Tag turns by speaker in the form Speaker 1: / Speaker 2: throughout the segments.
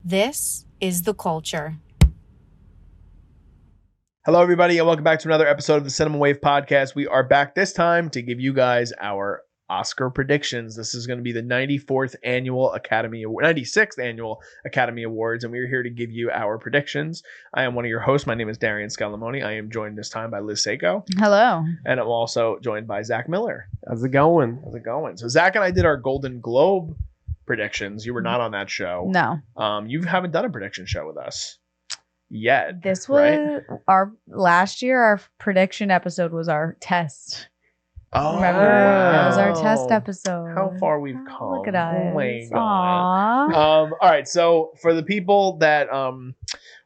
Speaker 1: This is The Culture.
Speaker 2: Hello, everybody, and welcome back to another episode of the Cinema Wave Podcast. We are back this time to give you guys our Oscar predictions. This is going to be the 96th Annual Academy Awards, and we're here to give you our predictions. I am one of your hosts. My name is Darian Scalamoni. I am joined this time by Liz Seiko.
Speaker 3: Hello.
Speaker 2: And I'm also joined by Zach Miller.
Speaker 4: How's it going?
Speaker 2: So Zach and I did our Golden Globe predictions. You were not on that show.
Speaker 3: No.
Speaker 2: You haven't done a prediction show with us yet.
Speaker 3: This was
Speaker 2: right?
Speaker 3: our last year. Our prediction episode was our test.
Speaker 2: Oh,
Speaker 3: Remember?
Speaker 2: wow.
Speaker 3: It was our test episode.
Speaker 2: How far we've come.
Speaker 3: Look at us.
Speaker 2: Oh my
Speaker 3: God.
Speaker 2: All right. So for the people that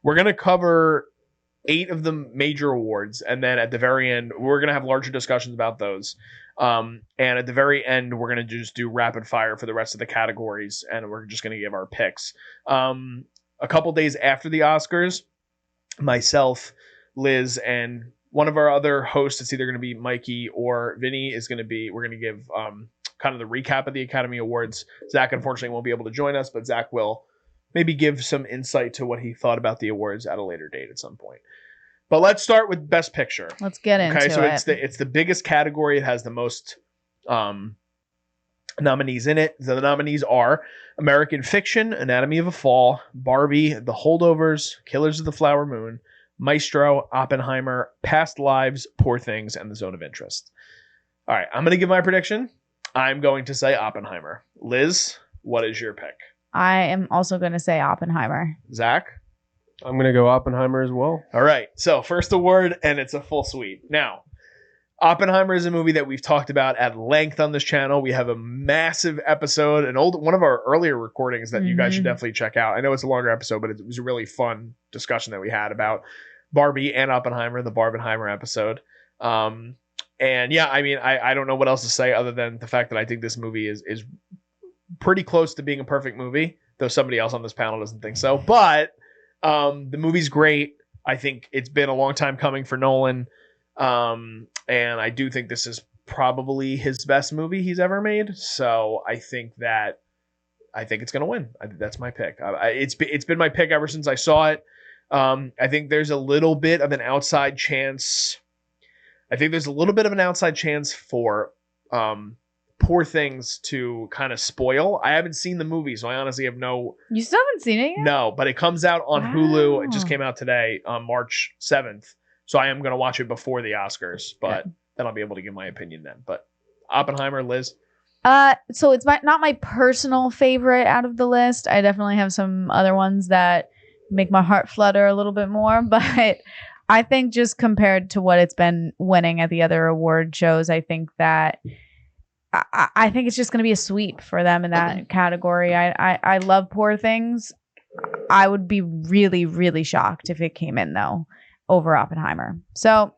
Speaker 2: we're gonna cover 8 of the major awards, and then at the very end, we're gonna have larger discussions about those. And at the very end, we're gonna just do rapid fire for the rest of the categories, and we're just gonna give our picks. A couple days after the Oscars, myself, Liz, and one of our other hosts, it's either going to be Mikey or Vinny, we're going to give kind of the recap of the Academy Awards. Zach, unfortunately, won't be able to join us, but Zach will maybe give some insight to what he thought about the awards at a later date at some point. But let's start with Best Picture.
Speaker 3: Let's get into it.
Speaker 2: Okay, so it's the biggest category. It has the most nominees in it. The nominees are American Fiction, Anatomy of a Fall, Barbie, The Holdovers, Killers of the Flower Moon, Maestro, Oppenheimer, Past Lives, Poor Things, and The Zone of Interest. All right, I'm going to give my prediction. I'm going to say Oppenheimer. Liz, what is your pick?
Speaker 3: I am also going to say Oppenheimer.
Speaker 2: Zach?
Speaker 4: I'm going to go Oppenheimer as well.
Speaker 2: All right, so first award, and it's a full suite. Now, Oppenheimer is a movie that we've talked about at length on this channel. We have a massive episode, one of our earlier recordings that you guys should definitely check out. I know it's a longer episode, but it was a really fun discussion that we had about Barbie and Oppenheimer, the Barbenheimer episode. And yeah, I mean, I don't know what else to say other than the fact that I think this movie is pretty close to being a perfect movie, though somebody else on this panel doesn't think so. But the movie's great. I think it's been a long time coming for Nolan. And I do think this is probably his best movie he's ever made. So I think it's going to win. That's my pick. It's been my pick ever since I saw it. I think there's a little bit of an outside chance. For Poor Things to kind of spoil. I haven't seen the movie, so I honestly have no...
Speaker 3: You still haven't seen it yet?
Speaker 2: No, but it comes out on Hulu. It just came out today on March 7th. So I am going to watch it before the Oscars, but then I'll be able to give my opinion then. But Oppenheimer, Liz?
Speaker 3: So it's not my personal favorite out of the list. I definitely have some other ones that make my heart flutter a little bit more. But I think just compared to what it's been winning at the other award shows, I think that I think it's just going to be a sweep for them in that category. I love Poor Things. I would be really, really shocked if it came in, though, over Oppenheimer. So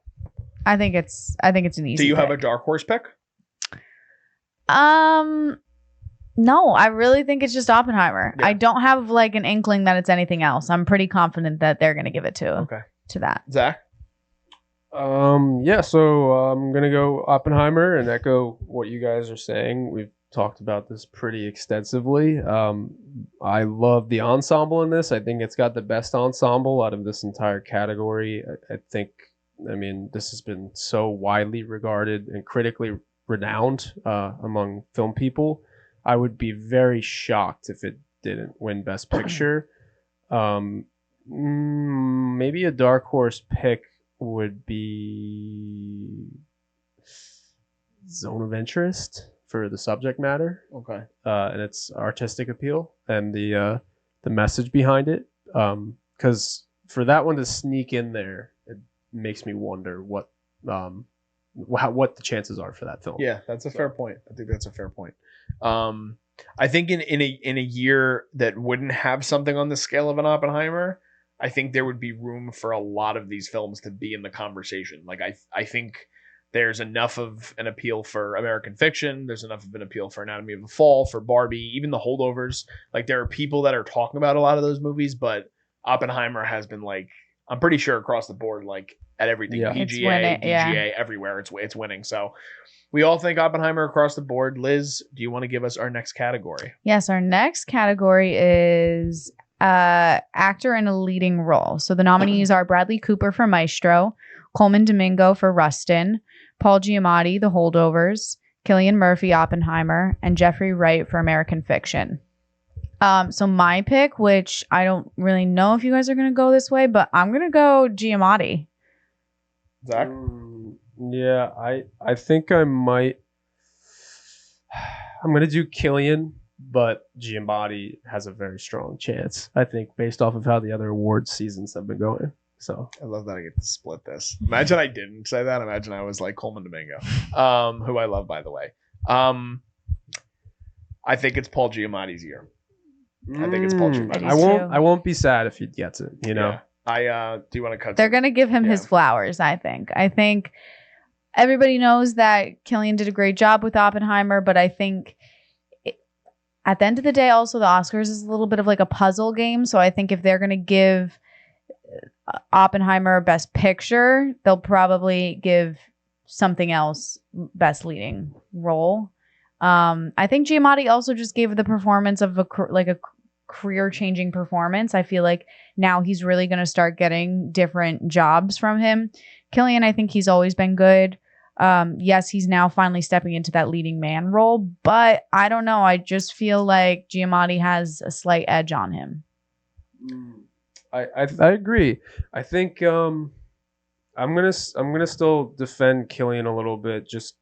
Speaker 3: I think it's an easy
Speaker 2: Do you have
Speaker 3: pick.
Speaker 2: a dark horse pick?
Speaker 3: No, I really think it's just Oppenheimer.
Speaker 2: Yeah.
Speaker 3: I don't have like an inkling that it's anything else. I'm pretty confident that they're going to give it to that.
Speaker 2: Zach?
Speaker 4: Yeah, so I'm going to go Oppenheimer and echo what you guys are saying. We've talked about this pretty extensively. I love the ensemble in this. I think it's got the best ensemble out of this entire category. I mean, this has been so widely regarded and critically renowned among film people. I would be very shocked if it didn't win Best Picture. Maybe a dark horse pick would be Zone of Interest for the subject matter.
Speaker 2: Okay.
Speaker 4: And its artistic appeal and the message behind it. Because for that one to sneak in there, it makes me wonder what the chances are for that film.
Speaker 2: Yeah, that's a fair point. I think that's a fair point. I think in a year that wouldn't have something on the scale of an Oppenheimer, I think there would be room for a lot of these films to be in the conversation. Like I think there's enough of an appeal for American Fiction. There's enough of an appeal for Anatomy of a Fall, for Barbie, even The Holdovers. Like there are people that are talking about a lot of those movies, but Oppenheimer has been like, I'm pretty sure across the board, like at everything,
Speaker 4: Yeah.
Speaker 2: VGA, everywhere, it's winning. So we all think Oppenheimer across the board. Liz, do you want to give us our next category?
Speaker 3: Yes, our next category is actor in a leading role. So the nominees are Bradley Cooper for Maestro, Coleman Domingo for Rustin, Paul Giamatti, The Holdovers, Cillian Murphy, Oppenheimer, and Jeffrey Wright for American Fiction. So my pick, which I don't really know if you guys are going to go this way, but I'm going to go Giamatti.
Speaker 2: Zach?
Speaker 4: Yeah, I think I might. I'm going to do Cillian, but Giamatti has a very strong chance, I think, based off of how the other awards seasons have been going. So
Speaker 2: I love that I get to split this. Imagine I didn't say that. Imagine I was like Coleman Domingo, who I love, by the way. I think it's Paul Giamatti's year. I think it's Paul Giamatti.
Speaker 4: I won't be sad if he gets it. You know.
Speaker 2: Yeah. Do you want to cut?
Speaker 3: They're going to give him his flowers. I think everybody knows that Cillian did a great job with Oppenheimer, but I think at the end of the day, also the Oscars is a little bit of like a puzzle game. So I think if they're going to give Oppenheimer Best Picture, they'll probably give something else Best Leading Role. I think Giamatti also just gave the performance of a career-changing performance. I feel like now he's really going to start getting different jobs from him. Cillian, I think he's always been good. Yes, he's now finally stepping into that leading man role, but I don't know. I just feel like Giamatti has a slight edge on him.
Speaker 4: I agree. I think I'm gonna still defend Cillian a little bit just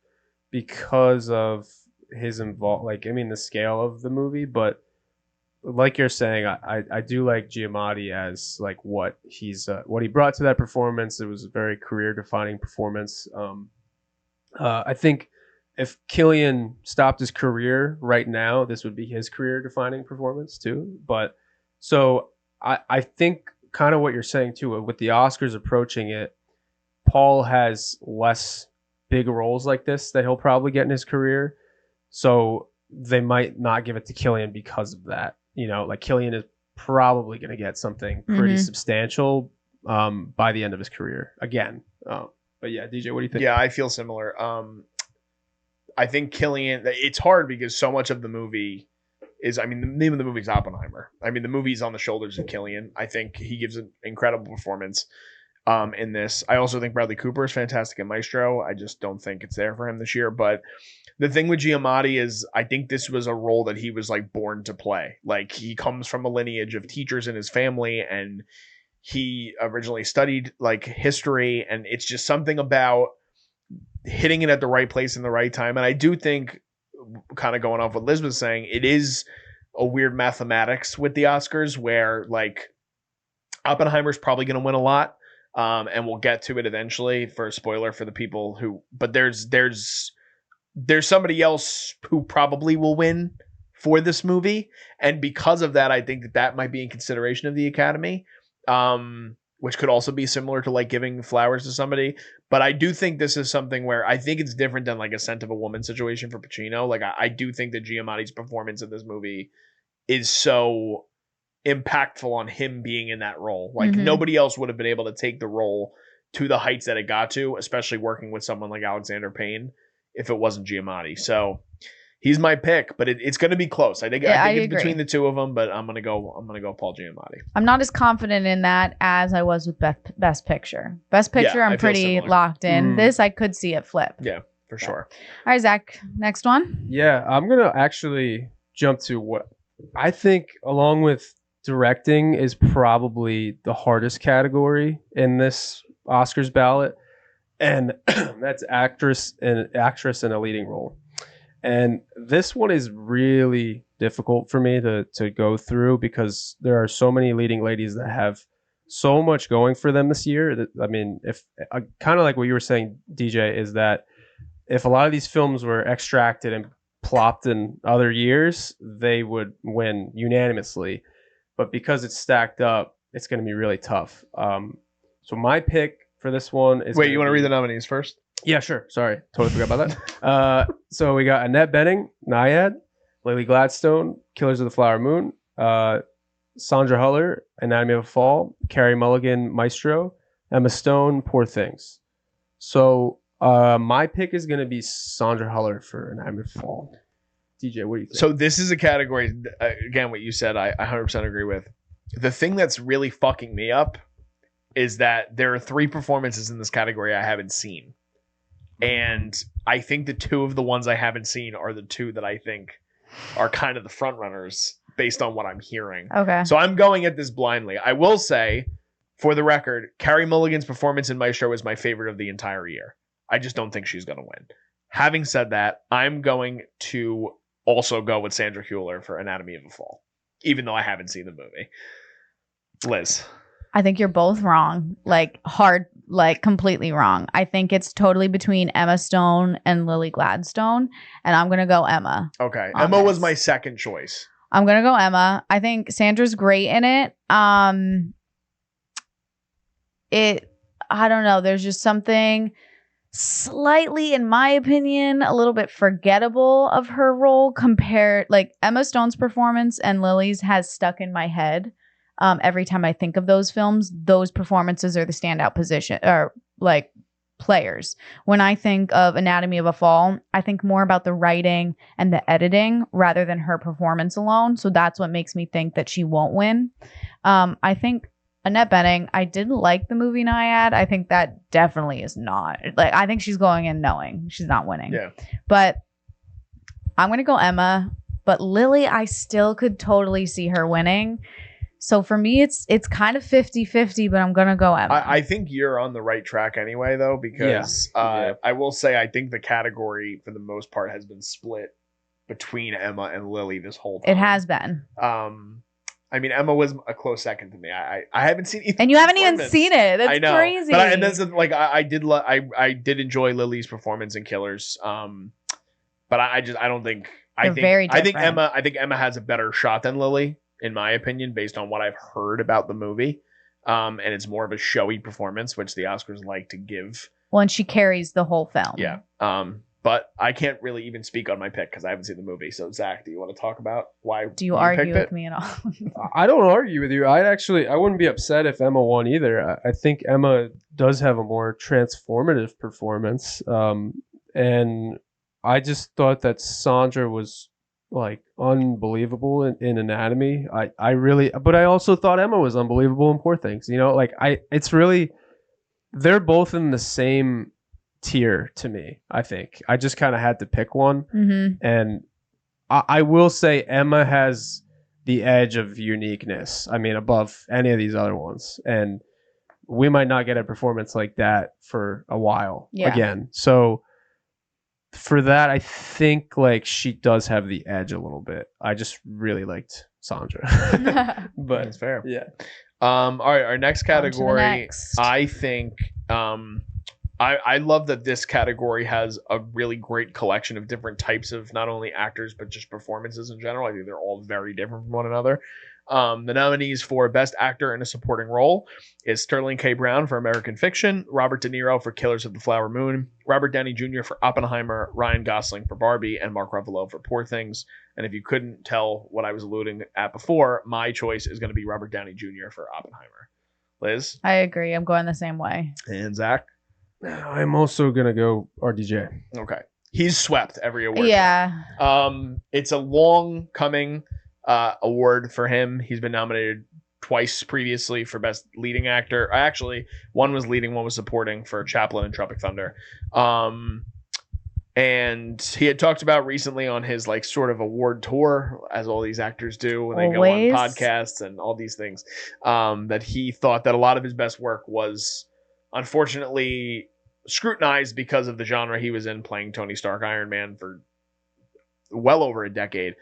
Speaker 4: because of his the scale of the movie, but like you're saying, I do like Giamatti as like what he brought to that performance. It was a very career defining performance. I think if Cillian stopped his career right now, this would be his career defining performance too. But so I think kind of what you're saying too, with the Oscars approaching it, Paul has less big roles like this that he'll probably get in his career. So they might not give it to Cillian because of that. You know, like Cillian is probably going to get something pretty substantial by the end of his career again. But yeah, DJ, what do you think?
Speaker 2: Yeah, I feel similar. I think Cillian, it's hard because so much of the movie is, the name of the movie is Oppenheimer. The movie's on the shoulders of Cillian. I think he gives an incredible performance in this. I also think Bradley Cooper is fantastic at Maestro. I just don't think it's there for him this year. But the thing with Giamatti is I think this was a role that he was like born to play. Like he comes from a lineage of teachers in his family, and he originally studied like history, and it's just something about hitting it at the right place in the right time. And I do think, kind of going off what Liz was saying, it is a weird mathematics with the Oscars where like Oppenheimer's probably going to win a lot. And we'll get to it eventually for a spoiler for the people who, but there's somebody else who probably will win for this movie. And because of that, I think that might be in consideration of the Academy, which could also be similar to like giving flowers to somebody. But I do think this is something where I think it's different than like a Scent of a Woman situation for Pacino. Like I do think that Giamatti's performance in this movie is so impactful on him being in that role. Like nobody else would have been able to take the role to the heights that it got to, especially working with someone like Alexander Payne, if it wasn't Giamatti. So he's my pick, but it's going to be close. I think it's agree. Between the two of them, but I'm going to go Paul Giamatti.
Speaker 3: I'm not as confident in that as I was with Best Picture. Best Picture, I'm pretty locked in. This, I could see it flip.
Speaker 2: Yeah, for sure.
Speaker 3: All right, Zach, next one.
Speaker 4: Yeah, I'm going to actually jump to what I think, along with directing, is probably the hardest category in this Oscars ballot, and that's actress in a leading role. And this one is really difficult for me to go through because there are so many leading ladies that have so much going for them this year. If kind of like what you were saying, DJ, is that if a lot of these films were extracted and plopped in other years, they would win unanimously. But because it's stacked up, it's going to be really tough. So my pick for this one is...
Speaker 2: Wait, you want to read the nominees first?
Speaker 4: Yeah, sure. Sorry. Totally forgot about that. So we got Annette Bening, Nyad, Lily Gladstone, Killers of the Flower Moon, Sandra Huller, Anatomy of a Fall, Carey Mulligan, Maestro, Emma Stone, Poor Things. So my pick is going to be Sandra Huller for Anatomy of a Fall. DJ, what do you think?
Speaker 2: So this is a category, again, what you said, I 100% agree with. the thing that's really fucking me up is that there are 3 performances in this category I haven't seen. And I think the 2 of the ones I haven't seen are the 2 that I think are kind of the front runners based on what I'm hearing.
Speaker 3: Okay.
Speaker 2: So I'm going at this blindly. I will say, for the record, Carey Mulligan's performance in Maestro is my favorite of the entire year. I just don't think she's going to win. Having said that, I'm going to also go with Sandra Hüller for Anatomy of a Fall, even though I haven't seen the movie. Liz.
Speaker 3: I think you're both wrong. Like completely wrong. I think it's totally between Emma Stone and Lily Gladstone, and I'm gonna go Emma.
Speaker 2: Okay. Emma was my second choice.
Speaker 3: I'm gonna go Emma. I think Sandra's great in it. I don't know. There's just something slightly, in my opinion, a little bit forgettable of her role compared, like Emma Stone's performance and Lily's has stuck in my head. Every time I think of those films, those performances are the standout position or like players. When I think of Anatomy of a Fall, I think more about the writing and the editing rather than her performance alone. So that's what makes me think that she won't win. I think Annette Bening, I didn't like the movie Naiad. I think that definitely is not. Like, I think she's going in knowing she's not winning.
Speaker 2: Yeah.
Speaker 3: But I'm going to go Emma. But Lily, I still could totally see her winning. So for me, it's kind of 50-50, but I'm going to go Emma.
Speaker 2: I think you're on the right track anyway, though, because I will say I think the category, for the most part, has been split between Emma and Lily this whole time.
Speaker 3: It has been.
Speaker 2: I mean, Emma was a close second to me. I haven't seen either.
Speaker 3: And you haven't even seen it. That's
Speaker 2: I know.
Speaker 3: crazy.
Speaker 2: But and that's like I did enjoy Lily's performance in Killers. But I don't think
Speaker 3: They're very
Speaker 2: I think
Speaker 3: different.
Speaker 2: Emma has a better shot than Lily, in my opinion, based on what I've heard about the movie. And it's more of a showy performance, which the Oscars like to give.
Speaker 3: Well, and she carries the whole film.
Speaker 2: Yeah. But I can't really even speak on my pick because I haven't seen the movie. So, Zach, do you want to talk about why?
Speaker 3: Do you argue with me at all?
Speaker 4: I don't argue with you. I wouldn't be upset if Emma won either. I think Emma does have a more transformative performance. And I just thought that Sandra was like unbelievable in Anatomy. But I also thought Emma was unbelievable in Poor Things. You know, they're both in the same tier to me. I think I just kind of had to pick one.
Speaker 3: Mm-hmm.
Speaker 4: And I will say Emma has the edge of uniqueness. I mean, above any of these other ones. And we might not get a performance like that for a while again. So for that, I think like she does have the edge a little bit. I just really liked Sandra. But
Speaker 2: that's fair.
Speaker 4: Yeah.
Speaker 2: All right, our next category.
Speaker 3: Next.
Speaker 2: I think I love that this category has a really great collection of different types of not only actors but just performances in general. I think they're all very different from one another. The nominees for Best Actor in a Supporting Role is Sterling K. Brown for American Fiction, Robert De Niro for Killers of the Flower Moon, Robert Downey Jr. for Oppenheimer, Ryan Gosling for Barbie, and Mark Ruffalo for Poor Things. And if you couldn't tell what I was alluding at before, my choice is going to be Robert Downey Jr. for Oppenheimer. Liz?
Speaker 3: I agree. I'm going the same way.
Speaker 2: And Zach?
Speaker 4: I'm also going to go RDJ.
Speaker 2: Okay. He's swept every award.
Speaker 3: Yeah.
Speaker 2: It's a long coming award for him. He's been nominated twice previously for Best Leading Actor. Actually, one was leading, one was supporting for Chaplin and Tropic Thunder. And he had talked about recently on his like sort of award tour, as all these actors do when they go on podcasts and all these things, that he thought that a lot of his best work was unfortunately scrutinized because of the genre he was in, playing Tony Stark Iron Man for well over a decade.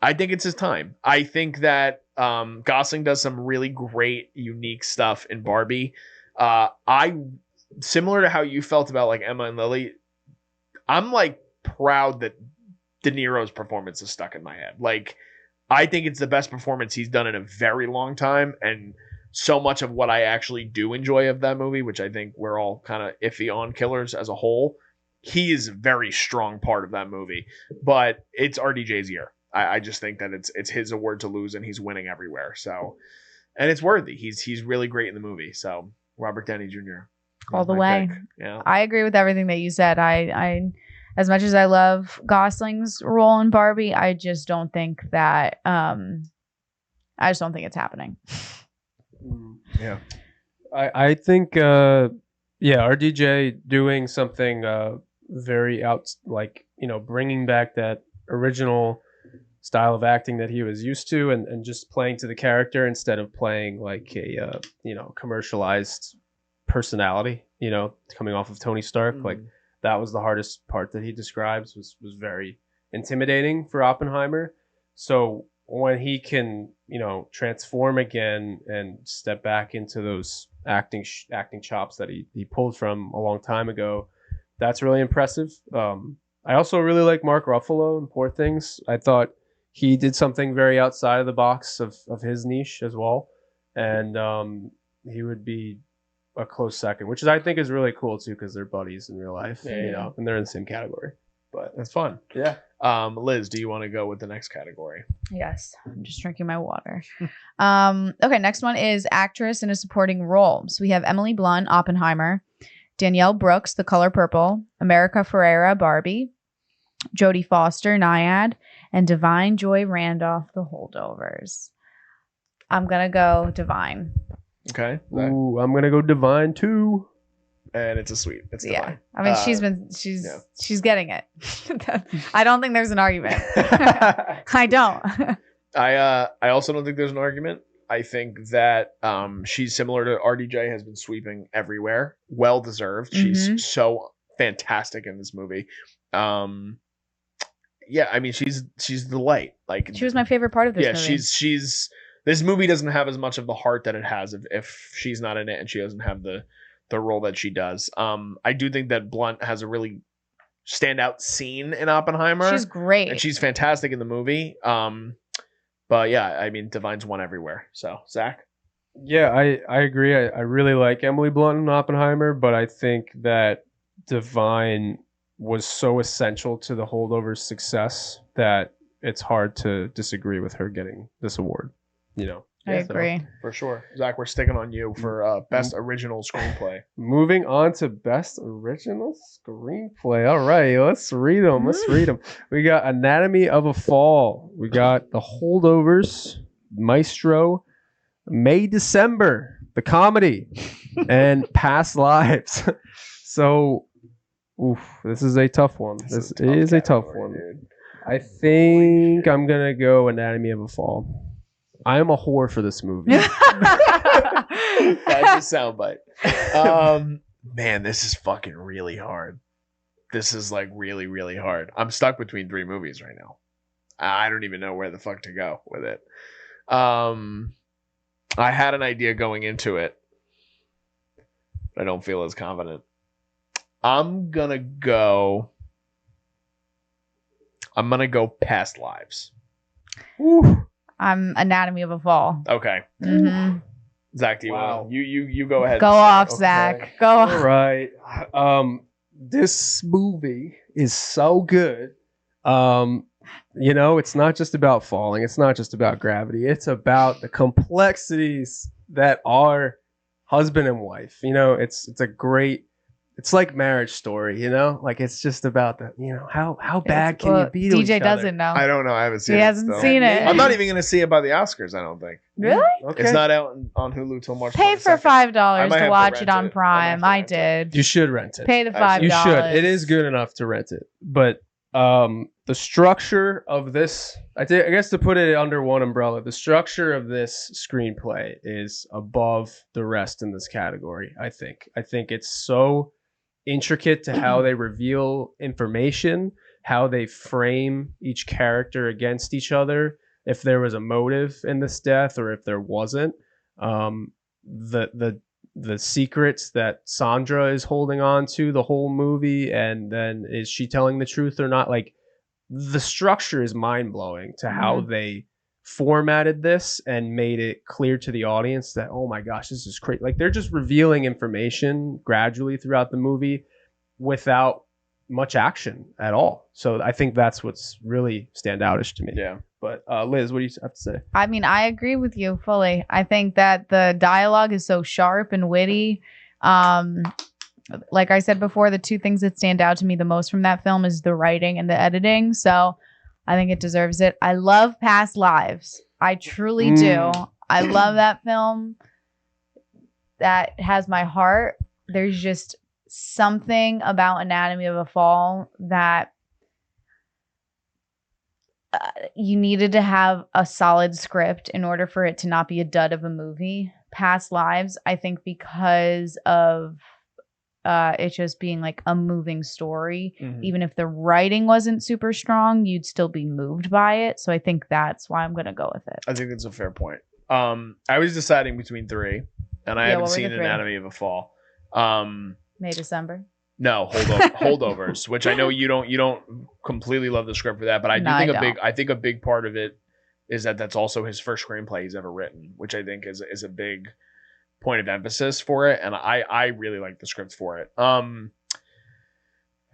Speaker 2: I think it's his time. I think that Gosling does some really great, unique stuff in Barbie. Similar to how you felt about like Emma and Lily, I'm like proud that De Niro's performance is stuck in my head. Like, I think it's the best performance he's done in a very long time, and so much of what I actually do enjoy of that movie, which I think we're all kind of iffy on Killers as a whole, he is a very strong part of that movie. But it's RDJ's year. I just think that it's his award to lose, and he's winning everywhere. So, and it's worthy. He's really great in the movie. So Robert Downey Jr.
Speaker 3: all the way.
Speaker 2: Pick. Yeah,
Speaker 3: I agree with everything that you said. I as much as I love Gosling's role in Barbie, I just don't think that. I I just don't think it's happening.
Speaker 2: Yeah.
Speaker 4: I think RDJ doing something very bringing back that original style of acting that he was used to, and just playing to the character instead of playing like a commercialized personality, coming off of Tony Stark. Like that was the hardest part that he describes, was very intimidating for Oppenheimer. So when he can transform again and step back into those acting chops that he pulled from a long time ago, that's really impressive. I also really like Mark Ruffalo in Poor Things. I thought he did something very outside of the box of his niche as well, and he would be a close second, which I think is really cool too, because they're buddies in real life, and they're in the same category. But
Speaker 2: That's fun.
Speaker 4: yeah.
Speaker 2: Liz, do you want to go with the next category?
Speaker 3: Yes, I'm just drinking my water. Okay, next one is actress in a supporting role. So we have Emily Blunt, Oppenheimer, Danielle Brooks, The Color Purple, America Ferrera, Barbie, Jodie Foster, Nyad, and Divine Joy Randolph, The Holdovers. I'm gonna go Divine.
Speaker 2: Okay.
Speaker 4: Ooh, I'm gonna go Divine too.
Speaker 2: And it's a sweet. It's Divine.
Speaker 3: I mean, she's getting it. I don't think there's an argument. I don't.
Speaker 2: I also don't think there's an argument. I think that she's similar to RDJ, has been sweeping everywhere. Well deserved. She's so fantastic in this movie. Yeah, I mean, she's the light. Like,
Speaker 3: she was my favorite part of this movie.
Speaker 2: Yeah, she's this movie doesn't have as much of the heart that it has if she's not in it and she doesn't have the role that she does. I do think that Blunt has a really standout scene in Oppenheimer.
Speaker 3: She's great.
Speaker 2: And she's fantastic in the movie. But yeah, I mean, Divine's won everywhere. So, Zach?
Speaker 4: Yeah, I agree. I really like Emily Blunt in Oppenheimer, but I think that Divine was so essential to the Holdovers' success that it's hard to disagree with her getting this award.
Speaker 3: I agree.
Speaker 2: For sure. Zach, we're sticking on you for Best Original Screenplay.
Speaker 4: Moving on to Best Original Screenplay. All right, let's read them. We got Anatomy of a Fall. We got The Holdovers, Maestro, May December, the comedy, and Past Lives. So, this is a tough one. This is a tough one.
Speaker 2: Dude.
Speaker 4: I think I'm going to go Anatomy of a Fall. I am a whore for this movie.
Speaker 2: That's a soundbite. Man, this is fucking really hard. This is like really, really hard. I'm stuck between 3 movies right now. I don't even know where the fuck to go with it. I had an idea going into it, but I don't feel as confident. I'm gonna go Past Lives.
Speaker 4: Woo.
Speaker 3: I'm Anatomy of a Fall.
Speaker 2: Okay. Zach, do you want you go ahead.
Speaker 3: Go off, Zach. Go off.
Speaker 4: All right. This movie is so good. It's not just about falling. It's not just about gravity. It's about the complexities that are husband and wife. It's a great. It's like Marriage Story, like it's just about the, how bad can you be to
Speaker 3: DJ
Speaker 4: each other?
Speaker 3: doesn't know.
Speaker 2: I don't know. I haven't seen it.
Speaker 3: He hasn't seen it.
Speaker 2: I'm not even going to see it by the Oscars, I don't think.
Speaker 3: Really?
Speaker 4: Okay.
Speaker 2: It's not out on Hulu till March 22nd.
Speaker 3: Pay for $5
Speaker 2: might have
Speaker 3: to
Speaker 2: to
Speaker 3: watch
Speaker 2: rent
Speaker 3: it on
Speaker 2: it.
Speaker 3: Prime. I
Speaker 2: I might have to
Speaker 3: did.
Speaker 4: You should rent it.
Speaker 3: Pay the $5.
Speaker 4: You should. It is good enough to rent it. But the structure of this, I guess to put it under one umbrella, the structure of this screenplay is above the rest in this category, I think. I think it's so intricate to how they reveal information, how they frame each character against each other, if there was a motive in this death or if there wasn't. The secrets that Sandra is holding on to the whole movie, and then is she telling the truth or not? Like, the structure is mind-blowing to how they formatted this and made it clear to the audience that, oh my gosh, this is crazy. Like, they're just revealing information gradually throughout the movie without much action at all. So I think that's what's really standoutish to me.
Speaker 2: Yeah.
Speaker 4: But Liz, what do you have to say?
Speaker 3: I mean, I agree with you fully. I think that the dialogue is so sharp and witty. Like I said before, the 2 things that stand out to me the most from that film is the writing and the editing. So I think it deserves it. I love Past Lives. I truly do. I love that film. That has my heart. There's just something about Anatomy of a Fall that you needed to have a solid script in order for it to not be a dud of a movie. Past Lives, I think because of it just being like a moving story, even if the writing wasn't super strong, you'd still be moved by it. So I think that's why I'm going to go with it.
Speaker 2: I think that's a fair point. I was deciding between three, and I haven't seen Anatomy of a Fall.
Speaker 3: May, December.
Speaker 2: No, holdovers, which I know you don't completely love the script for that, but I think a big part of it is that that's also his first screenplay he's ever written, which I think is a big point of emphasis for it, and I really like the script for it.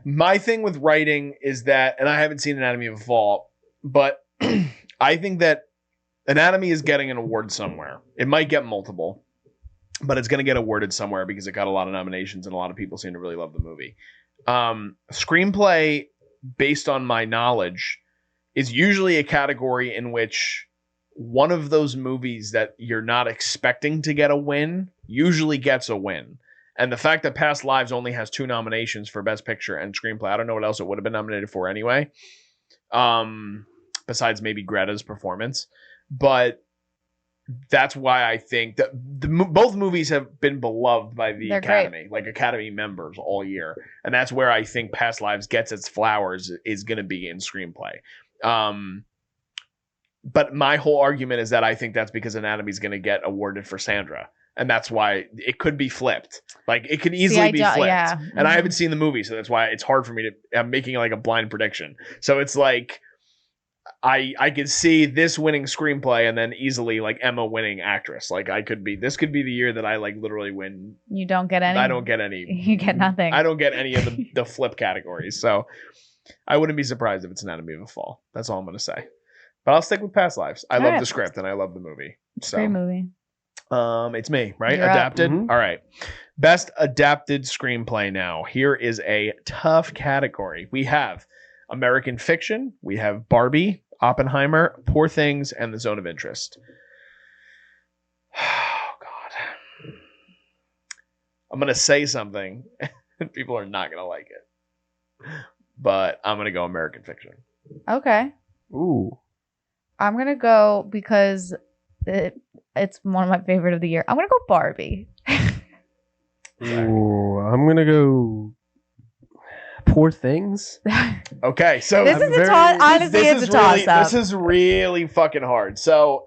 Speaker 2: My thing with writing is that, and I haven't seen Anatomy of a Fall, but I think that Anatomy is getting an award somewhere. It might get multiple, but it's going to get awarded somewhere because it got a lot of nominations and a lot of people seem to really love the movie. Screenplay, based on my knowledge, is usually a category in which one of those movies that you're not expecting to get a win usually gets a win. And the fact that Past Lives only has 2 nominations for Best Picture and Screenplay, I don't know what else it would have been nominated for anyway, besides maybe Greta's performance. But that's why I think that both movies have been beloved by the Academy, like Academy members all year. And that's where I think Past Lives gets its flowers is going to be in Screenplay. But my whole argument is that I think that's because Anatomy is going to get awarded for Sandra. And that's why it could be flipped. Like, it could easily be flipped. Yeah. And I haven't seen the movie, so that's why it's hard for me to... I'm making like a blind prediction. So it's like... I could see this winning screenplay and then easily like Emma winning actress. Like this could be the year that I like literally win.
Speaker 3: You don't get any.
Speaker 2: I don't get any.
Speaker 3: You get nothing.
Speaker 2: I don't get any of the flip categories. So I wouldn't be surprised if it's Anatomy of a Fall. That's all I'm going to say. But I'll stick with Past Lives. I love the script and I love the movie. So
Speaker 3: great movie.
Speaker 2: It's me, right?
Speaker 3: You're
Speaker 2: adapted. All right. Best adapted screenplay now. Here is a tough category. We have American Fiction. We have Barbie, Oppenheimer, Poor Things, and The Zone of Interest. Oh, God. I'm going to say something, and people are not going to like it. But I'm going to go American Fiction.
Speaker 3: Okay.
Speaker 4: Ooh.
Speaker 3: I'm going to go because it's one of my favorite of the year. I'm going to go Barbie.
Speaker 4: Ooh, I'm going to go... Poor Things.
Speaker 2: Okay, so
Speaker 3: this is a toss. Honestly, it's a toss-up.
Speaker 2: This is really fucking hard. So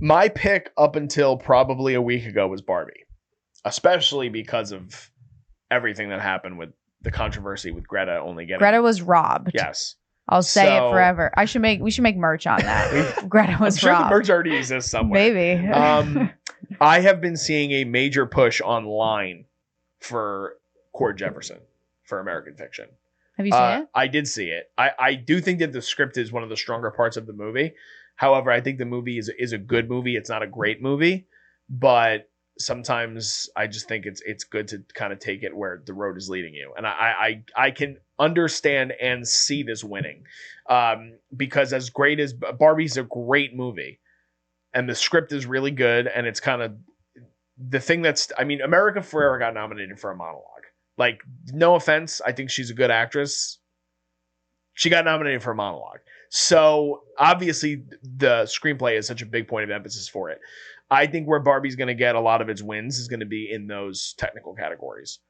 Speaker 2: my pick up until probably a week ago was Barbie, especially because of everything that happened with the controversy with Greta only getting.
Speaker 3: Greta was robbed.
Speaker 2: Yes,
Speaker 3: I'll say it forever. We should make merch on that. Greta was robbed.
Speaker 2: I'm sure the merch already exists somewhere.
Speaker 3: Maybe.
Speaker 2: I have been seeing a major push online for Cord Jefferson for American Fiction.
Speaker 3: Have you seen it?
Speaker 2: I did see it. I do think that the script is one of the stronger parts of the movie. However, I think the movie is a good movie. It's not a great movie, but sometimes I just think it's good to kind of take it where the road is leading you. And I can understand and see this winning because as great as Barbie's a great movie and the script is really good. And it's kind of the thing America Ferrera got nominated for a monologue. Like, no offense, I think she's a good actress. She got nominated for a monologue. So, obviously, the screenplay is such a big point of emphasis for it. I think where Barbie's going to get a lot of its wins is going to be in those technical categories.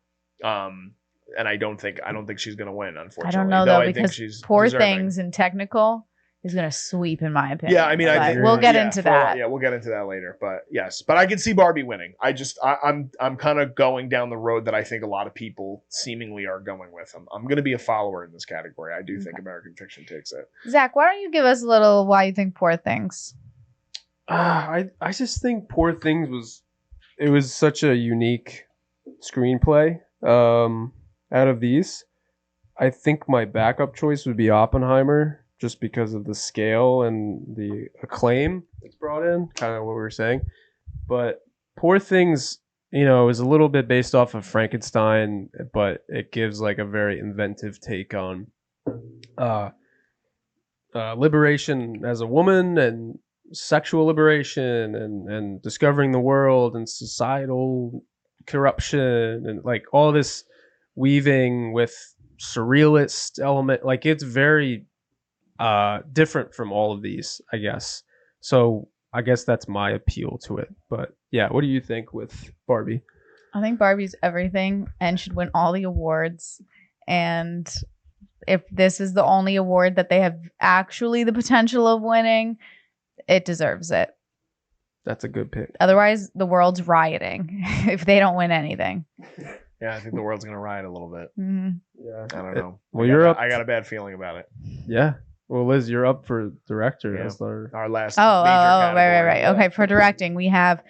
Speaker 2: And I don't think she's going to win, unfortunately. I
Speaker 3: don't know, though, because Poor Things and technical is going to sweep, in my opinion.
Speaker 2: Yeah, I mean,
Speaker 3: we'll get into that.
Speaker 2: We'll get into that later. But yes, but I can see Barbie winning. I'm kind of going down the road that I think a lot of people seemingly are going with. I'm going to be a follower in this category. I do think American Fiction takes it.
Speaker 3: Zach, why don't you give us a little why you think Poor Things?
Speaker 4: I just think Poor Things was such a unique screenplay. Out of these, I think my backup choice would be Oppenheimer. Just because of the scale and the acclaim it's brought in, kind of what we were saying. But Poor Things, is a little bit based off of Frankenstein, but it gives like a very inventive take on liberation as a woman and sexual liberation and discovering the world and societal corruption and like all this weaving with surrealist element. Like it's very different from all of these, I guess. So I guess that's my appeal to it. But yeah, what do you think with Barbie?
Speaker 3: I think Barbie's everything and should win all the awards. And if this is the only award that they have actually the potential of winning, it deserves it.
Speaker 4: That's a good pick.
Speaker 3: Otherwise, the world's rioting if they don't win anything.
Speaker 2: Yeah, I think the world's gonna riot a little bit.
Speaker 3: Mm-hmm.
Speaker 4: Yeah.
Speaker 2: I don't know.
Speaker 4: Well, you're up.
Speaker 2: I got a bad feeling about it.
Speaker 4: Yeah. Well, Liz, you're up for director.
Speaker 2: Yeah.
Speaker 4: That's
Speaker 2: Our last.
Speaker 3: Oh,
Speaker 2: major
Speaker 3: right.
Speaker 2: category.
Speaker 3: Okay, for directing, we have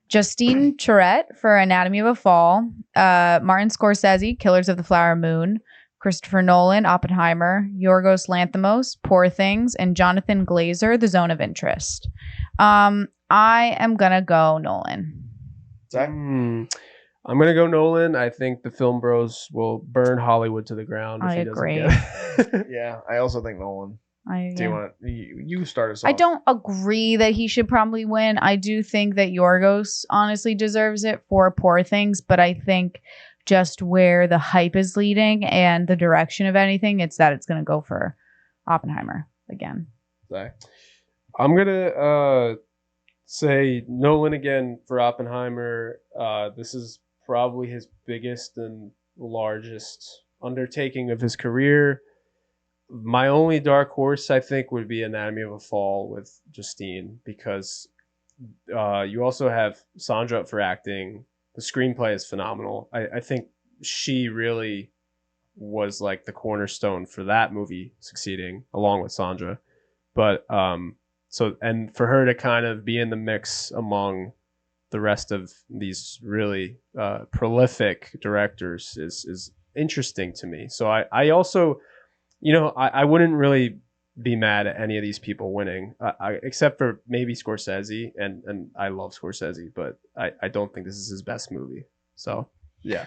Speaker 3: Justine Tourette for Anatomy of a Fall, Martin Scorsese, Killers of the Flower Moon, Christopher Nolan, Oppenheimer, Yorgos Lanthimos, Poor Things, and Jonathan Glazer, The Zone of Interest. I am gonna go Nolan.
Speaker 2: Zach?
Speaker 4: I'm gonna go Nolan. I think the film bros will burn Hollywood to the ground.
Speaker 3: I
Speaker 4: if he
Speaker 3: agree.
Speaker 4: Doesn't get it.
Speaker 2: Yeah, I also think Nolan. Do you want you start us off?
Speaker 3: I don't agree that he should probably win. I do think that Yorgos honestly deserves it for Poor Things, but I think just where the hype is leading and the direction of anything, it's going to go for Oppenheimer again.
Speaker 2: Zach?
Speaker 4: I'm gonna say Nolan again for Oppenheimer. This is probably his biggest and largest undertaking of his career. My only dark horse, I think, would be Anatomy of a Fall with Justine, because you also have Sandra up for acting. The screenplay is phenomenal. I think she really was like the cornerstone for that movie succeeding, along with Sandra. But and for her to kind of be in the mix among the rest of these really prolific directors is interesting to me. So I also, I wouldn't really be mad at any of these people winning, except for maybe Scorsese, and I love Scorsese, but I don't think this is his best movie. So yeah,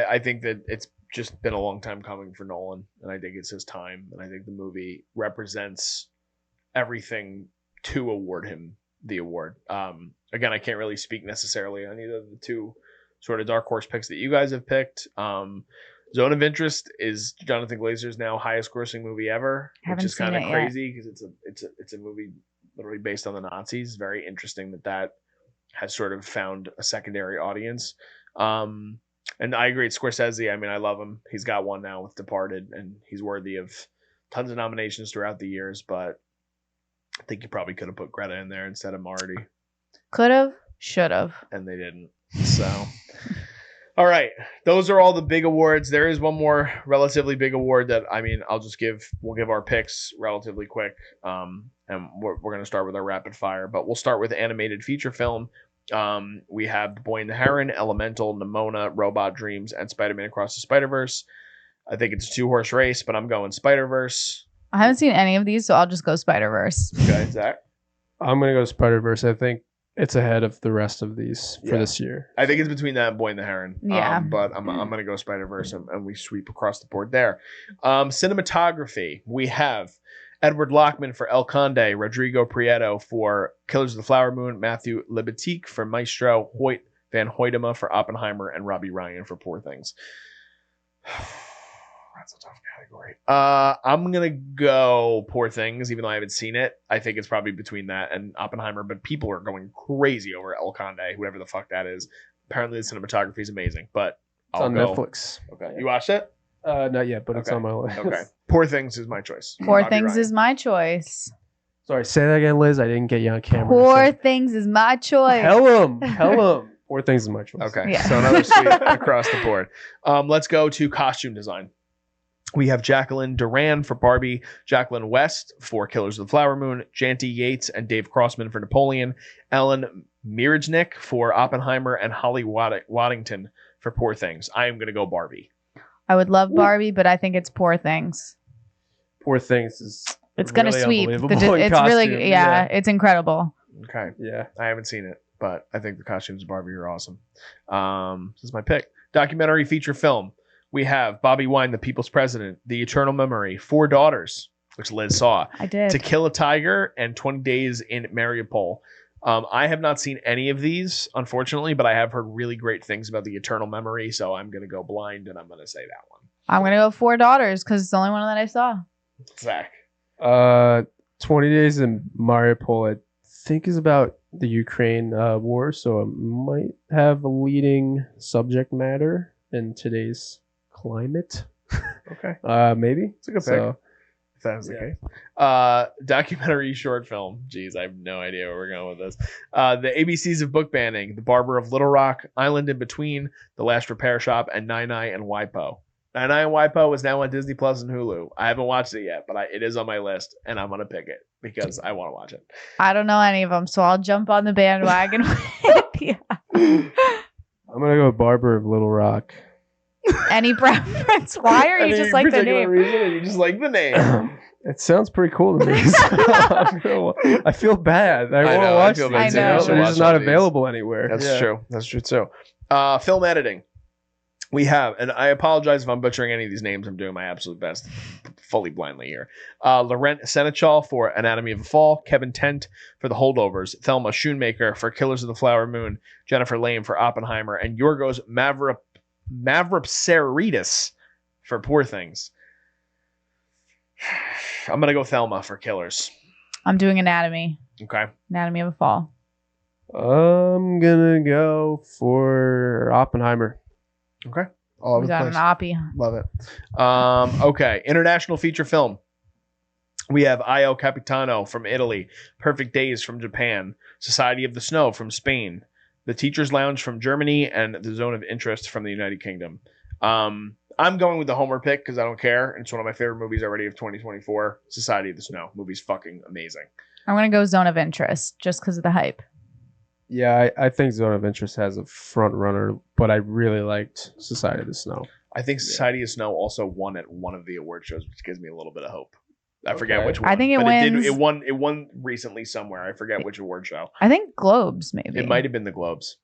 Speaker 2: I think that it's just been a long time coming for Nolan, and I think it's his time, and I think the movie represents everything to award him the award. Again, I can't really speak necessarily on either of the two sort of dark horse picks that you guys have picked. Zone of Interest is Jonathan Glazer's now highest grossing movie ever, which is kind of crazy because it's a movie literally based on the Nazis. Very interesting that has sort of found a secondary audience. And I agree, Scorsese. I mean, I love him. He's got one now with Departed, and he's worthy of tons of nominations throughout the years. But I think you probably could have put Greta in there instead of Marty.
Speaker 3: Could have, should have,
Speaker 2: and they didn't. So. All right, those are all the big awards. There is one more relatively big award that we'll give our picks relatively quick, and we're going to start with our rapid fire. But we'll start with animated feature film. We have The Boy and the Heron, Elemental, Nimona, Robot Dreams, and Spider-Man Across the Spider-Verse. I think it's a 2-horse race, but I'm going Spider-Verse.
Speaker 3: I haven't seen any of these, so I'll just go Spider-Verse.
Speaker 2: Okay, Zach?
Speaker 4: I'm going to go Spider-Verse. I think it's ahead of the rest of these for this year.
Speaker 2: I think it's between that and Boy and the Heron.
Speaker 3: Yeah.
Speaker 2: But I'm going to go Spider-Verse, and we sweep across the board there. Cinematography. We have Edward Lockman for El Conde, Rodrigo Prieto for Killers of the Flower Moon, Matthew Libatique for Maestro, Hoyt Van Hoytema for Oppenheimer, and Robbie Ryan for Poor Things. That's a tough category. I'm gonna go Poor Things, even though I haven't seen it. I think it's probably between that and Oppenheimer, but people are going crazy over El Conde, whoever the fuck that is. Apparently the cinematography is amazing, but
Speaker 4: It's on Netflix.
Speaker 2: Okay. You watched it?
Speaker 4: Not yet, but it's on my list.
Speaker 2: Okay. Poor Things is my choice.
Speaker 3: Poor
Speaker 2: Robbie
Speaker 3: Things
Speaker 2: Ryan.
Speaker 3: is my choice.
Speaker 4: Sorry, say that again, Liz. I didn't get you on camera.
Speaker 3: Poor Things is my choice.
Speaker 4: Tell him. Poor Things is my choice.
Speaker 2: Okay,
Speaker 3: Yeah.
Speaker 2: so another sweep across the board. Let's go to costume design. We have Jacqueline Duran for Barbie, Jacqueline West for Killers of the Flower Moon, Janty Yates and Dave Crossman for Napoleon, Ellen Mirajnik for Oppenheimer, and Holly Waddington for Poor Things. I am going to go Barbie.
Speaker 3: I would love Barbie, but I think it's Poor Things.
Speaker 4: Poor Things is
Speaker 3: It's going to
Speaker 4: really
Speaker 3: sweep.
Speaker 4: unbelievable in
Speaker 3: It's
Speaker 4: costume.
Speaker 3: really, it's incredible.
Speaker 2: Okay.
Speaker 4: Yeah.
Speaker 2: I haven't seen it, but I think the costumes of Barbie are awesome. This is my pick. Documentary feature film. We have Bobby Wine, The People's President, The Eternal Memory, Four Daughters, which Liz saw.
Speaker 3: I did.
Speaker 2: To Kill a Tiger and 20 Days in Mariupol. I have not seen any of these, unfortunately, but I have heard really great things about the Eternal Memory, so I'm going to go blind, and I'm going to say that one.
Speaker 3: I'm going to go Four Daughters because it's the only one that I saw.
Speaker 2: Zach.
Speaker 4: 20 Days in Mariupol, I think, is about the Ukraine war, so it might have a leading subject matter in today's climate.
Speaker 2: Okay.
Speaker 4: Maybe.
Speaker 2: It's a good pick.
Speaker 4: So,
Speaker 2: If that was the case. Documentary short film. Jeez, I have no idea where we're going with this. The ABCs of Book Banning, The Barber of Little Rock, Island in Between, The Last Repair Shop, and Nine and WIPO. Nine and WIPO is now on Disney Plus and Hulu. I haven't watched it yet, but it is on my list, and I'm going to pick it because I want to watch it.
Speaker 3: I don't know any of them, so I'll jump on the bandwagon with you.
Speaker 4: I'm going to go with Barber of Little Rock.
Speaker 3: Any preference? Why are you just like the name?
Speaker 2: Reason, or you just like the name?
Speaker 4: It sounds pretty cool to me. So I feel bad. I want to watch
Speaker 2: feel
Speaker 4: it.
Speaker 2: bad
Speaker 3: too. I know.
Speaker 2: I should
Speaker 4: They're
Speaker 2: watch
Speaker 4: just not
Speaker 2: all these.
Speaker 4: available anywhere.
Speaker 2: That's true. That's true too. Film editing. We have, and I apologize if I'm butchering any of these names. I'm doing my absolute best, fully blindly here. Laurent Senechal for Anatomy of a Fall, Kevin Tent for The Holdovers, Thelma Schoonmaker for Killers of the Flower Moon, Jennifer Lame for Oppenheimer, and Yorgos Mavropsaridis for Poor Things. I'm gonna go Thelma for Killers.
Speaker 3: I'm doing Anatomy.
Speaker 2: Okay.
Speaker 3: Anatomy of a Fall.
Speaker 4: I'm gonna go for Oppenheimer.
Speaker 2: Okay. All over
Speaker 3: We
Speaker 2: the
Speaker 3: got
Speaker 2: place.
Speaker 3: an Oppie.
Speaker 2: Love it. Okay. International feature film. We have Io Capitano from Italy, Perfect Days from Japan, Society of the Snow from Spain, The Teacher's Lounge from Germany, and The Zone of Interest from the United Kingdom. I'm going with the Homer pick because I don't care. It's one of my favorite movies already of 2024. Society of the Snow. Movie's fucking amazing.
Speaker 3: I'm going to go Zone of Interest just because of the hype.
Speaker 4: Yeah, I think Zone of Interest has a front runner, but I really liked Society of the Snow.
Speaker 2: I think Society of Snow also won at one of the award shows, which gives me a little bit of hope. I forget
Speaker 4: Okay.
Speaker 2: which one.
Speaker 3: I think it
Speaker 2: but
Speaker 3: wins.
Speaker 2: It won recently somewhere. I forget which award show.
Speaker 3: I think Globes, maybe.
Speaker 2: It might have been the Globes.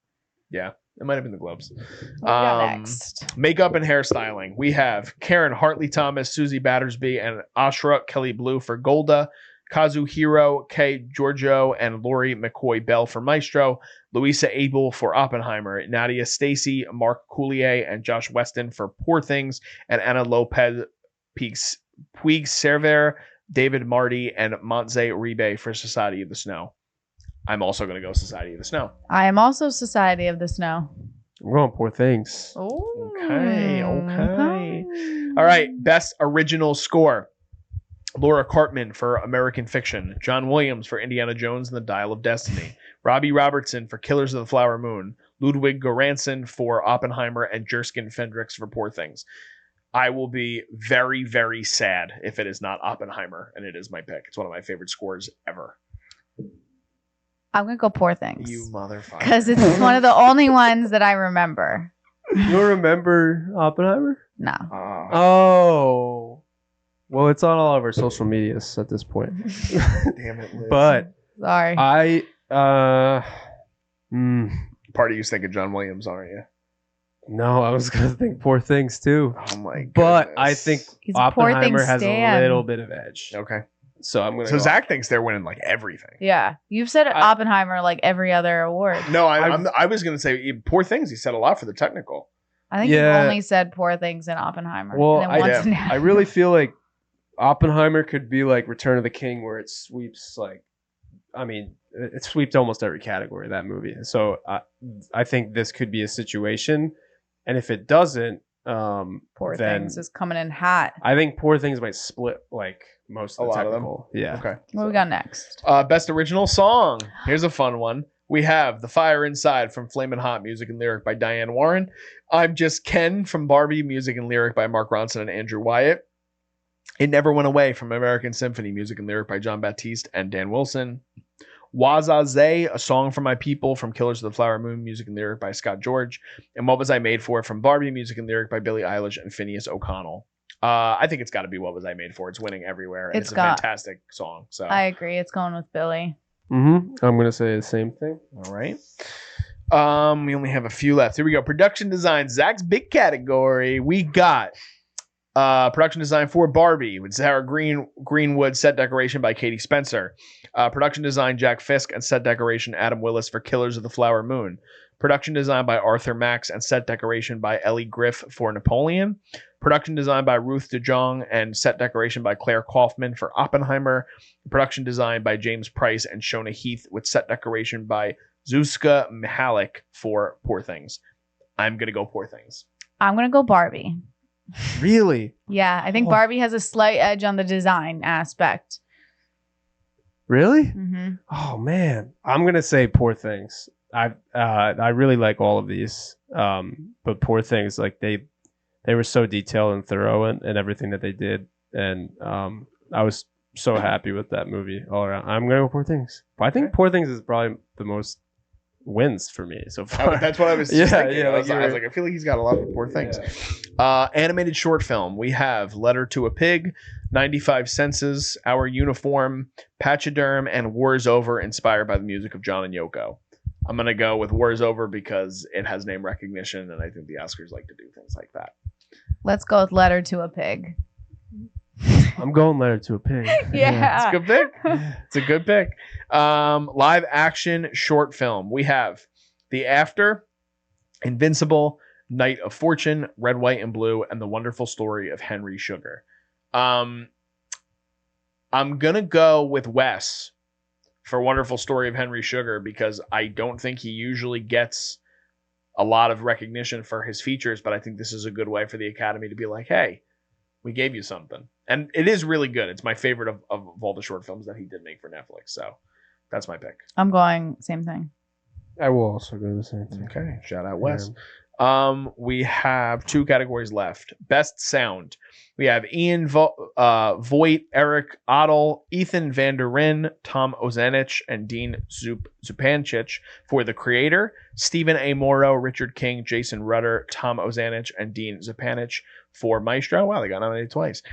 Speaker 2: Yeah, it might have been the Globes.
Speaker 3: What we got next?
Speaker 2: Makeup and hairstyling. We have Karen Hartley Thomas, Susie Battersby, and Ashra Kelly Blue for Golda. Kazuhiro K. Giorgio and Lori McCoy Bell for Maestro. Louisa Abel for Oppenheimer. Nadia Stacy, Mark Coulier, and Josh Weston for Poor Things. And Anna Lopez Puig Cerver, David Marty, and Montse Uribe for Society of the Snow. I'm also going to go Society of the Snow.
Speaker 3: I am also Society of the Snow.
Speaker 4: I'm going Poor Things.
Speaker 3: Oh,
Speaker 2: Okay. All right. Best original score. Laura Cartman for American Fiction. John Williams for Indiana Jones and the Dial of Destiny. Robbie Robertson for Killers of the Flower Moon. Ludwig Göransson for Oppenheimer. And Jerskin Fendrix for Poor Things. I will be very, very sad if it is not Oppenheimer, and it is my pick. It's one of my favorite scores ever.
Speaker 3: I'm going to go Poor Things.
Speaker 2: You motherfucker.
Speaker 3: Because it's one of the only ones that I remember.
Speaker 4: You don't remember Oppenheimer?
Speaker 3: No.
Speaker 4: Oh. Well, it's on all of our social medias at this point.
Speaker 2: Damn it, Liz.
Speaker 4: But
Speaker 3: Sorry.
Speaker 4: I
Speaker 2: Part of you's thinking John Williams, aren't you?
Speaker 4: no, I was gonna think Poor Things too.
Speaker 2: Oh my god.
Speaker 4: But I think
Speaker 3: He's a Poor
Speaker 4: Oppenheimer
Speaker 3: Things
Speaker 4: has
Speaker 3: stan.
Speaker 4: a little bit of edge.
Speaker 2: Okay.
Speaker 4: So I'm gonna
Speaker 2: So
Speaker 4: go
Speaker 2: Zach thinks they're winning like everything.
Speaker 3: Yeah. You've said Oppenheimer like every other award.
Speaker 2: No, I was gonna say Poor Things. He said a lot for the technical.
Speaker 3: I think
Speaker 4: Yeah.
Speaker 3: you've only said Poor Things in Oppenheimer.
Speaker 4: Well,
Speaker 3: and then once in
Speaker 4: I really feel like Oppenheimer could be like Return of the King, where it sweeps it sweeps almost every category, that movie. So I think this could be a situation, and if it doesn't,
Speaker 3: Poor
Speaker 4: then
Speaker 3: Things is coming in hot.
Speaker 4: I think Poor Things might split like most of
Speaker 2: A
Speaker 4: the
Speaker 2: lot of them?
Speaker 4: technical. Yeah.
Speaker 2: Okay.
Speaker 3: What we got next?
Speaker 2: Best original song. Here's a fun one. We have The Fire Inside from Flamin' Hot, music and lyric by Diane Warren. I'm Just Ken from Barbie, music and lyric by Mark Ronson and Andrew Wyatt. It Never Went Away from American Symphony, music and lyric by John Baptiste and Dan Wilson. Wazaze, A Song for My People from Killers of the Flower Moon, music and lyric by Scott George. And What Was I Made For from Barbie, music and lyric by Billie Eilish and Phineas O'Connell. I think it's got to be What Was I Made For. It's winning everywhere. And it's a fantastic song. So
Speaker 3: I agree. It's going with Billy.
Speaker 4: I'm gonna say the same thing.
Speaker 2: all right. We only have a few left. Here we go. Production design, Zach's big category. We got Production design for Barbie with Sarah Greenwood, set decoration by Katie Spencer. Production design Jack Fisk and set decoration Adam Willis for Killers of the Flower Moon. Production design by Arthur Max and set decoration by Ellie Griff for Napoleon. Production design by Ruth DeJong and set decoration by Claire Kaufman for Oppenheimer. Production design by James Price and Shona Heath with set decoration by Zuzka Mihalik for Poor Things. I'm going to go Poor Things.
Speaker 3: I'm going to go Barbie.
Speaker 4: Really?
Speaker 3: Yeah, I think Barbie has a slight edge on the design aspect.
Speaker 4: Really?
Speaker 3: Mm-hmm.
Speaker 4: Oh man, I'm gonna say Poor Things. I really like all of these, but Poor Things, like they were so detailed and thorough and everything that they did, and I was so happy with that movie all around. I'm gonna go Poor Things. But I think Poor Things is probably the most wins for me so far.
Speaker 2: That's what I was thinking. I was
Speaker 4: like,
Speaker 2: like, I feel like he's got a lot of Poor Things. Animated short film. We have Letter to a Pig, 95 Senses, Our Uniform, Pachyderm, and War is Over, inspired by the music of John and Yoko. I'm going to go with War is Over because it has name recognition, and I think the Oscars like to do things like that.
Speaker 3: Let's go with Letter to a Pig.
Speaker 4: I'm going Letter to a Pig.
Speaker 3: Yeah.
Speaker 2: It's a good pick. It's a good pick. Live action short film. We have The After, Invincible, Night of Fortune, Red, White, and Blue, and The Wonderful Story of Henry Sugar. I'm going to go with Wes for Wonderful Story of Henry Sugar because I don't think he usually gets a lot of recognition for his features, but I think this is a good way for the Academy to be like, hey, we gave you something. And it is really good. It's my favorite of all the short films that he did make for Netflix. So that's my pick.
Speaker 3: I'm going same thing.
Speaker 4: I will also go the same thing.
Speaker 2: Okay. Shout out Wes. We have 2 categories left. Best sound. We have Ian Voight, Eric Ottel, Ethan Van Der Rin, Tom Ozanich, and Dean Zupancic for The Creator. Stephen A. Morrow, Richard King, Jason Rudder, Tom Ozanich, and Dean Zupancic for Maestro. Wow, they got nominated twice.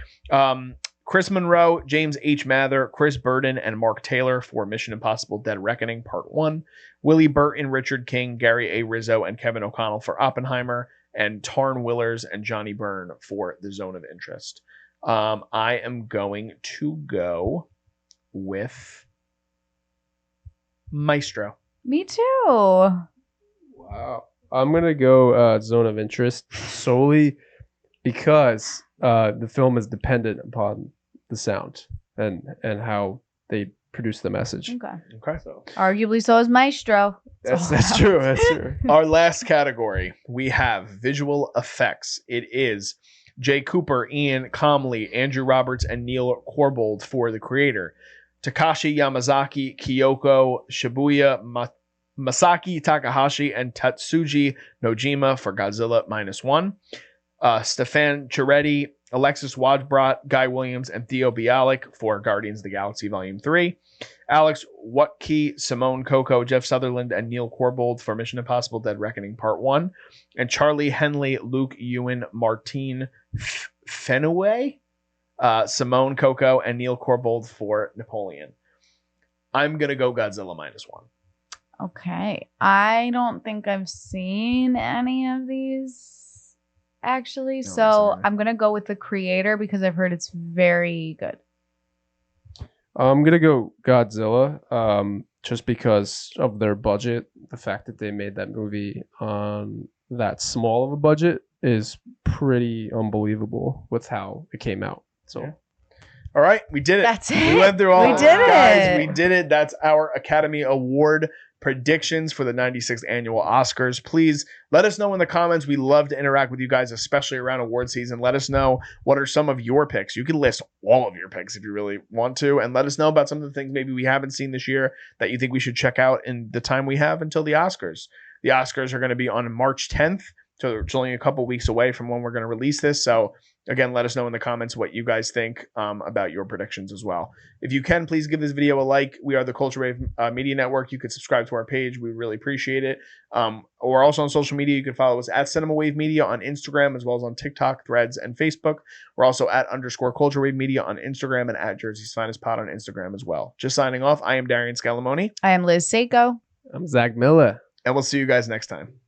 Speaker 2: Chris Monroe, James H. Mather, Chris Burden, and Mark Taylor for Mission Impossible Dead Reckoning Part 1. Willie Burton, Richard King, Gary A. Rizzo, and Kevin O'Connell for Oppenheimer. And Tarn Willers and Johnny Byrne for The Zone of Interest. I am going to go with Maestro.
Speaker 3: Me too.
Speaker 4: Wow. I'm going to go Zone of Interest solely because the film is dependent upon the sound and how they produce the message.
Speaker 2: Okay.
Speaker 4: So
Speaker 3: Arguably so is Maestro.
Speaker 4: that's true. That's true.
Speaker 2: Our last category, we have visual effects. It is Jay Cooper, Ian Comley, Andrew Roberts, and Neil Corbold for The Creator. Takashi Yamazaki, Kyoko Shibuya, Masaki Takahashi, and Tatsuji Nojima for Godzilla -1. Stefan Chiretti, Alexis Wajbrat, Guy Williams, and Theo Bialik for Guardians of the Galaxy Volume 3. Alex Watke, Simone Coco, Jeff Sutherland, and Neil Corbold for Mission Impossible Dead Reckoning Part 1. And Charlie Henley, Luke Ewan, Martine Fenway, Simone Coco, and Neil Corbold for Napoleon. I'm going to go Godzilla -1.
Speaker 3: Okay. I don't think I've seen any of these actually.
Speaker 2: No,
Speaker 3: So I'm going to go with The Creator because I've heard it's very good.
Speaker 4: I'm going to go Godzilla just because of their budget. The fact that they made that movie on that small of a budget is pretty unbelievable with how it came out. So,
Speaker 2: yeah. All right, we did it.
Speaker 3: That's it.
Speaker 2: We went through all
Speaker 3: We
Speaker 2: of
Speaker 3: did
Speaker 2: it. Guys,
Speaker 3: it.
Speaker 2: we did it. That's our Academy Award predictions for the 96th annual Oscars. Please let us know in the comments. We love to interact with you guys, especially around award season. Let us know what are some of your picks. You can list all of your picks if you really want to, and let us know about some of the things maybe we haven't seen this year that you think we should check out in the time we have until the Oscars. The Oscars are going to be on March 10th, so it's only a couple weeks away from when we're going to release this. So again, let us know in the comments what you guys think about your predictions as well. If you can, please give this video a like. We are the Culture Wave Media Network. You could subscribe to our page. We really appreciate it. We're also on social media. You can follow us at Cinema Wave Media on Instagram, as well as on TikTok, Threads, and Facebook. We're also at _Culture Wave Media on Instagram and at Jersey's Finest Pod on Instagram as well. Just signing off, I am Darian Scalamoni.
Speaker 3: I am Liz Seiko.
Speaker 4: I'm Zach Miller.
Speaker 2: And we'll see you guys next time.